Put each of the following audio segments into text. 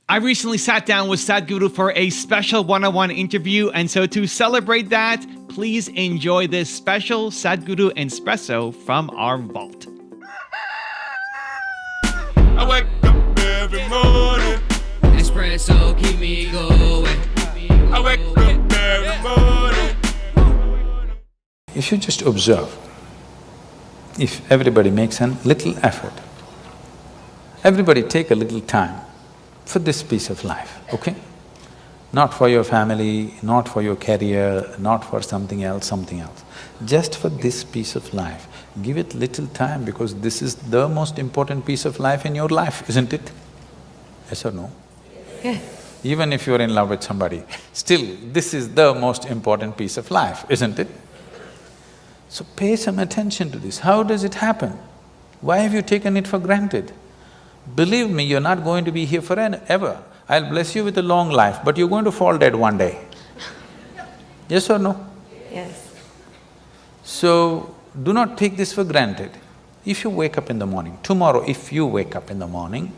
I recently sat down with Sadhguru for a special one-on-one interview, and so to celebrate that, please enjoy this special Sadhguru Espresso from our vault. I wake up every morning. Espresso keep me going. I wake up every morning. If you just observe, if everybody makes a little effort, everybody take a little time for this piece of life, okay? Not for your family, not for your career, not for something else. Just for this piece of life, give it little time because this is the most important piece of life in your life, isn't it? Yes or no? Yes. Even if you're in love with somebody, still this is the most important piece of life, isn't it? So pay some attention to this. How does it happen? Why have you taken it for granted? Believe me, you're not going to be here forever. I'll bless you with a long life, but you're going to fall dead one day. Yes or no? Yes. So, do not take this for granted. If you wake up in the morning, tomorrow if you wake up in the morning…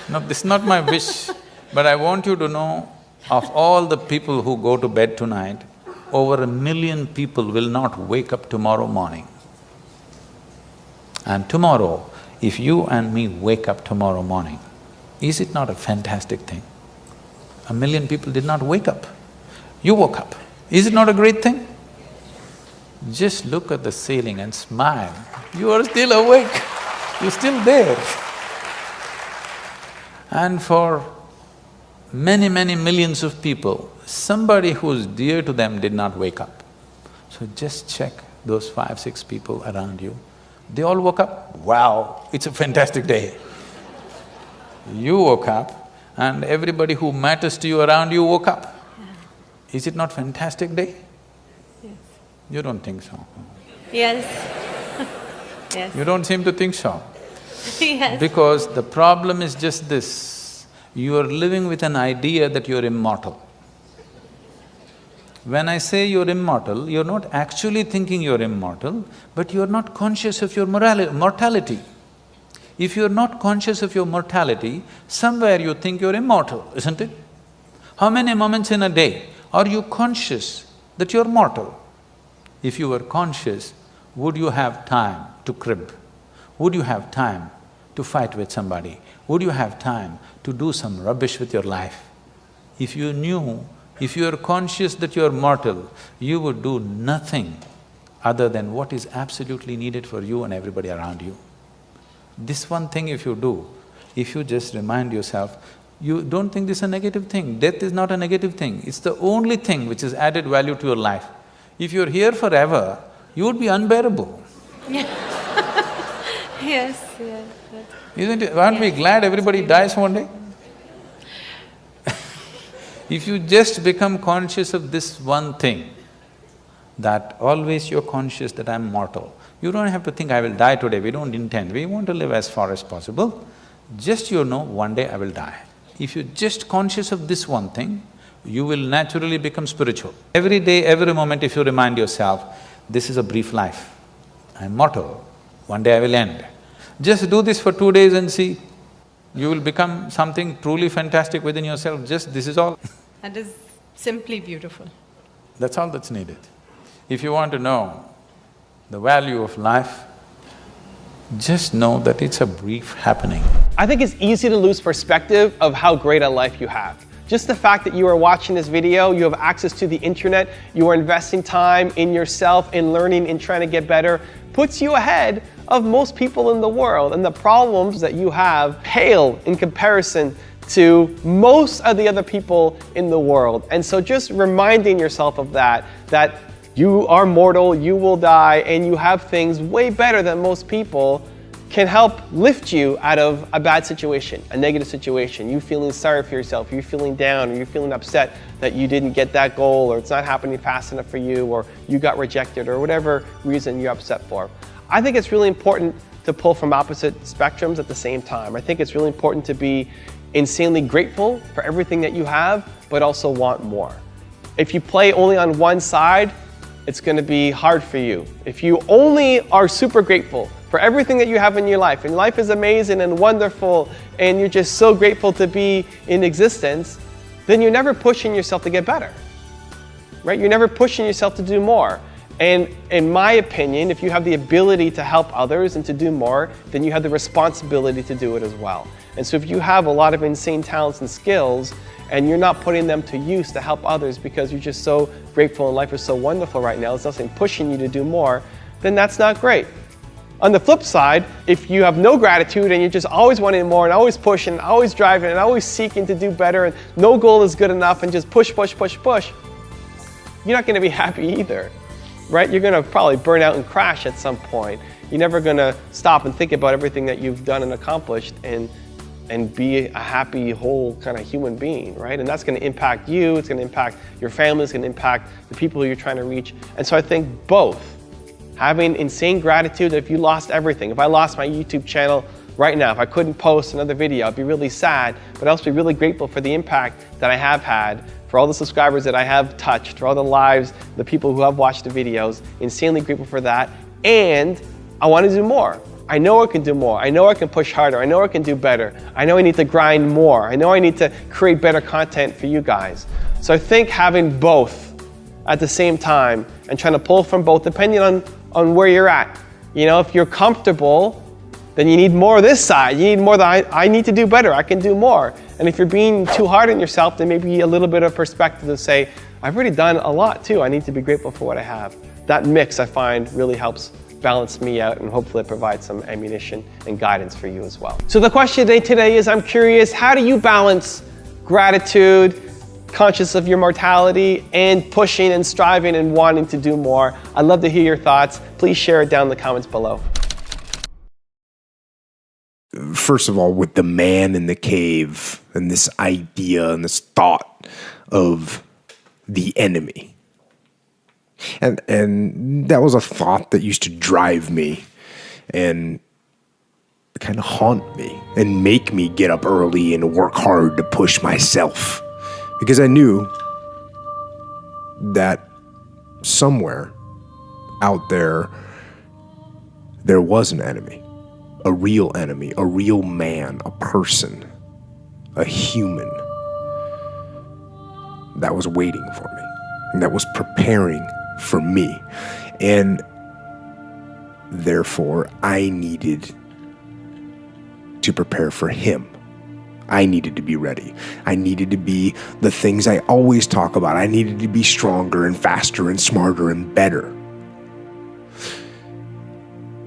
No, this is not my wish, but I want you to know, of all the people who go to bed tonight, over 1 million people will not wake up tomorrow morning. And tomorrow, if you and me wake up tomorrow morning, is it not a fantastic thing? 1 million people did not wake up. You woke up. Is it not a great thing? Just look at the ceiling and smile. You are still awake, you're still there. And for many millions of people, somebody who's dear to them did not wake up. So just check those 5-6 people around you. They all woke up, wow, it's a fantastic day. You woke up and everybody who matters to you around you woke up. Yeah. Is it not fantastic day? Yes. You don't think so? Yes. Yes. You don't seem to think so. Yes. Because the problem is just this, you are living with an idea that you're immortal. When I say you're immortal, you're not actually thinking you're immortal, but you're not conscious of your mortality. If you're not conscious of your mortality, somewhere you think you're immortal, isn't it? How many moments in a day are you conscious that you're mortal? If you were conscious, would you have time to crib? Would you have time to fight with somebody? Would you have time to do some rubbish with your life? If you knew, if you are conscious that you are mortal, you would do nothing other than what is absolutely needed for you and everybody around you. This one thing if you do, if you just remind yourself, you don't think this is a negative thing. Death is not a negative thing, it's the only thing which has added value to your life. If you're here forever, you would be unbearable. Yes, yes. Isn't it? Aren't we glad everybody dies one day? If you just become conscious of this one thing, that always you're conscious that I'm mortal, you don't have to think, I will die today, we don't intend, we want to live as far as possible. Just you know, one day I will die. If you're just conscious of this one thing, you will naturally become spiritual. Every day, every moment if you remind yourself, this is a brief life, I'm mortal, one day I will end. Just do this for 2 days and see, you will become something truly fantastic within yourself, just this is all. That is simply beautiful. That's all that's needed. If you want to know the value of life, just know that it's a brief happening. I think it's easy to lose perspective of how great a life you have. Just the fact that you are watching this video, you have access to the internet, you are investing time in yourself, in learning, in trying to get better, puts you ahead of most people in the world, and the problems that you have pale in comparison to most of the other people in the world. And so just reminding yourself of that you are mortal, you will die, and you have things way better than most people can help lift you out of a bad situation, a negative situation, you feeling sorry for yourself, you feeling down, or you feeling upset that you didn't get that goal, or it's not happening fast enough for you, or you got rejected, or whatever reason you're upset for. I think it's really important to pull from opposite spectrums at the same time. I think it's really important to be insanely grateful for everything that you have, but also want more. If you play only on one side, it's going to be hard for you. If you only are super grateful for everything that you have in your life, and life is amazing and wonderful, and you're just so grateful to be in existence, then you're never pushing yourself to get better, right? You're never pushing yourself to do more. And in my opinion, if you have the ability to help others and to do more, then you have the responsibility to do it as well. And so if you have a lot of insane talents and skills, and you're not putting them to use to help others because you're just so grateful and life is so wonderful right now, it's nothing pushing you to do more, then that's not great. On the flip side, if you have no gratitude and you're just always wanting more and always pushing, and always driving and always seeking to do better and no goal is good enough and just push, push, push, push, you're not gonna be happy either, right? You're gonna probably burn out and crash at some point. You're never gonna stop and think about everything that you've done and accomplished and be a happy, whole kind of human being, right? And that's gonna impact you, it's gonna impact your family, it's gonna impact the people who you're trying to reach. And so I think both, having insane gratitude, if you lost everything, if I lost my YouTube channel right now, if I couldn't post another video, I'd be really sad, but I'd also be really grateful for the impact that I have had, for all the subscribers that I have touched, for all the lives, the people who have watched the videos, insanely grateful for that. And I want to do more. I know I can do more. I know I can push harder. I know I can do better. I know I need to grind more. I know I need to create better content for you guys. So I think having both at the same time and trying to pull from both, depending on where you're at. You know, if you're comfortable, then you need more of this side. You need more that I need to do better. I can do more. And if you're being too hard on yourself, then maybe a little bit of perspective to say, I've already done a lot too. I need to be grateful for what I have. That mix I find really helps balance me out, and hopefully it provides some ammunition and guidance for you as well. So the question today is, I'm curious, how do you balance gratitude, conscious of your mortality, and pushing and striving and wanting to do more? I'd love to hear your thoughts. Please share it down in the comments below. First of all, with the man in the cave and this idea and this thought of the enemy. And that was a thought that used to drive me and kind of haunt me and make me get up early and work hard to push myself. Because I knew that somewhere out there, there was an enemy, a real man, a person, a human that was waiting for me and that was preparing for me. And therefore, I needed to prepare for him. I needed to be ready. I needed to be the things I always talk about. I needed to be stronger and faster and smarter and better.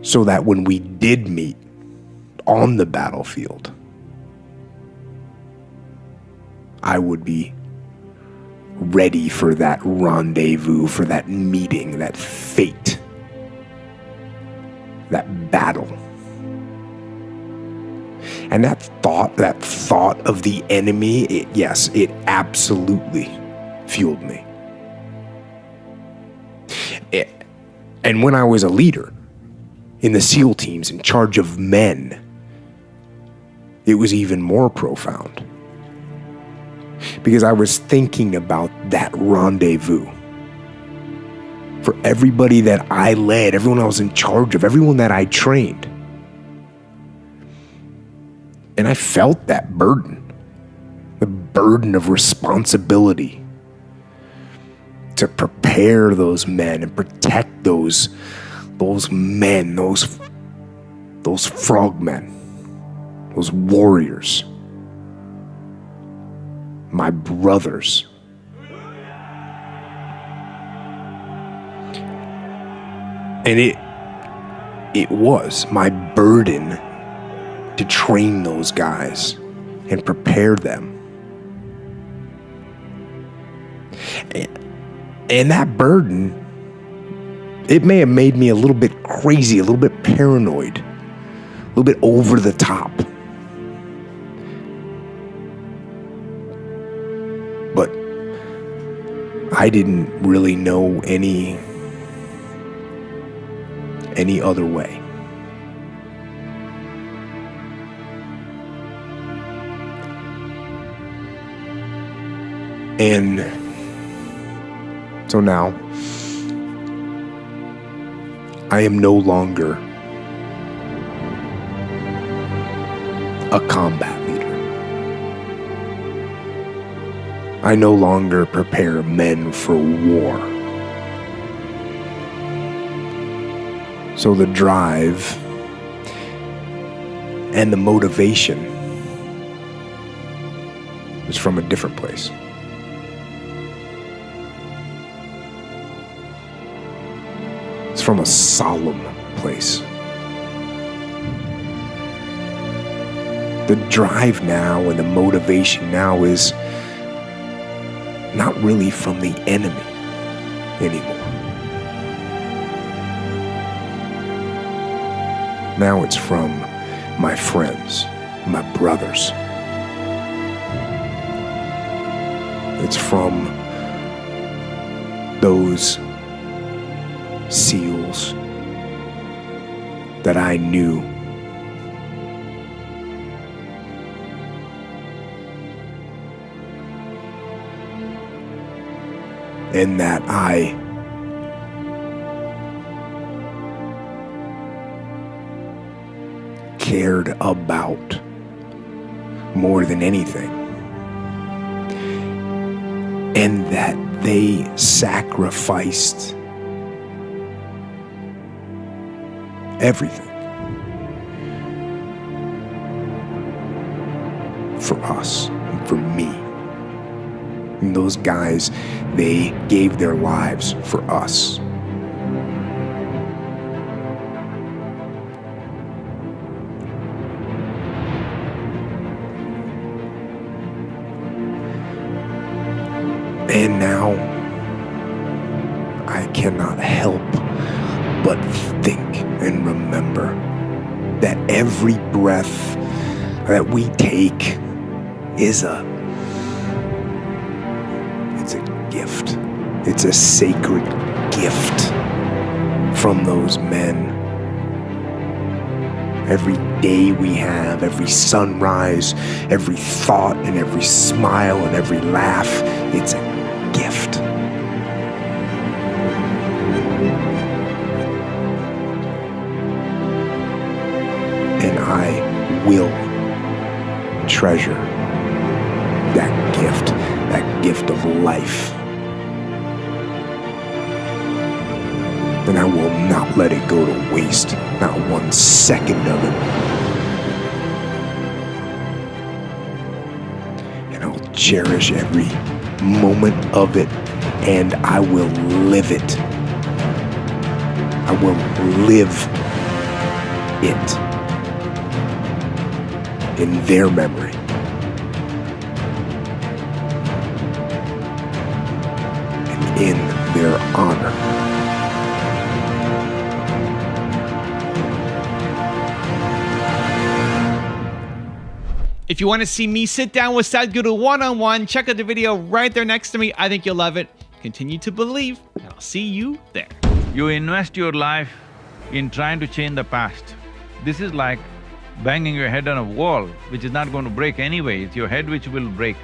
So that when we did meet on the battlefield, I would be ready for that rendezvous, for that meeting, that fate, that battle. And that thought of the enemy, it absolutely fueled me. And when I was a leader in the SEAL teams in charge of men, it was even more profound. Because I was thinking about that rendezvous. For everybody that I led, everyone I was in charge of, everyone that I trained. And I felt that burden, the burden of responsibility to prepare those men and protect those men, those frogmen, those warriors, my brothers. And it was my burden to train those guys and prepare them. And that burden, it may have made me a little bit crazy, a little bit paranoid, a little bit over the top. But I didn't really know any other way. And so now, I am no longer a combat leader. I no longer prepare men for war. So the drive and the motivation is from a different place. It's from a solemn place. The drive now and the motivation now is not really from the enemy anymore. Now it's from my friends, my brothers. It's from those SEALs that I knew. And that I cared about more than anything. And that they sacrificed everything for us and for me. And those guys, they gave their lives for us. And now I cannot help but think and remember that every breath that we take is a gift. It's a sacred gift from those men. Every day we have, every sunrise, every thought and every smile and every laugh, it's a gift. And I will treasure that gift of life. And I will not let it go to waste, not 1 second of it. And I'll cherish every moment of it, and I will live it. I will live it in their memory. And in their honor. If you want to see me sit down with Sadhguru one-on-one, check out the video right there next to me. I think you'll love it. Continue to believe, and I'll see you there. You invest your life in trying to change the past. This is like banging your head on a wall, which is not going to break anyway. It's your head which will break.